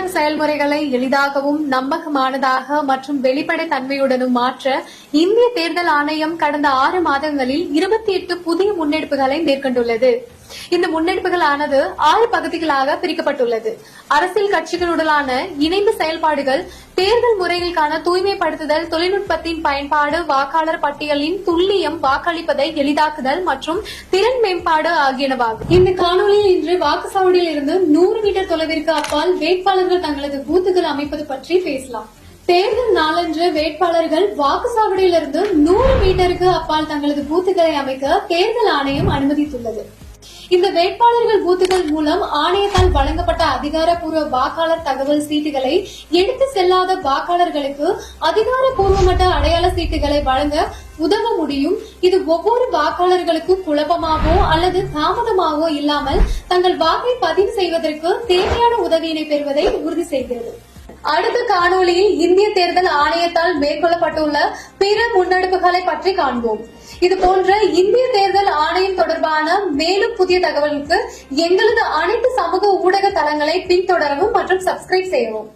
தேர்தல் செயல்முறைகளை எளிதாகவும் நம்பகமானதாக மற்றும் வெளிப்படை தன்மையுடனும் மாற்ற இந்திய தேர்தல் ஆணையம் கடந்த 6 மாதங்களில் 28 புதிய முன்னெடுப்புகளை மேற்கொண்டுள்ளது. இந்த முன்னெடுப்புகளானது 6 பகுதிகளாக பிரிக்கப்பட்டுள்ளது. அரசியல் கட்சிகளுடனான இணைந்த செயல்பாடுகள், தேர்தல் முறைகளுக்கான தூய்மைப்படுத்துதல், தொழில்நுட்பத்தின் பயன்பாடு, வாக்காளர் பட்டியலின் துல்லியம், வாக்களிப்பதை எளிதாக்குதல் மற்றும் திறன் மேம்பாடு ஆகியனவாகும். இந்த காணொலியில் இன்று வாக்குச்சாவடியில் இருந்து 100 மீட்டர் தொலைவிற்கு அப்பால் வேட்பாளர்கள் தங்களது பூத்துகள் அமைப்பது பற்றி பேசலாம். தேர்தல் நாளன்று வேட்பாளர்கள் வாக்குச்சாவடியிலிருந்து 100 மீட்டருக்கு அப்பால் தங்களது பூத்துகளை அமைக்க தேர்தல் ஆணையம் அனுமதித்துள்ளது. இந்த வேட்பாளர்கள் பூத்துகள் மூலம் ஆணையத்தால் வழங்கப்பட்ட அதிகாரப்பூர்வ வாக்காளர் தகவல் சீட்டுகளை எடுத்து செல்லாத வாக்காளர்களுக்கு அதிகாரப்பூர்வமற்ற அடையாள சீட்டுகளை வழங்க உதவ முடியும். இது ஒவ்வொரு வாக்காளர்களுக்கும் குழப்பமாகவோ அல்லது தாமதமாகவோ இல்லாமல் தங்கள் வாக்கை பதிவு செய்வதற்கு தேவையான உதவியினை பெறுவதை உறுதி செய்கிறது. அடுத்த காணொலியில் இந்திய தேர்தல் ஆணையத்தால் மேற்கொள்ளப்பட்டுள்ள பிற முன்னெடுப்புகளை பற்றி காண்போம். இதுபோன்ற இந்திய தேர்தல் ஆணையம் தொடர்பான மேலும் புதிய தகவலுக்கு எங்களது அனைத்து சமூக ஊடக தளங்களை பின்தொடரவும் மற்றும் சப்ஸ்கிரைப் செய்யவும்.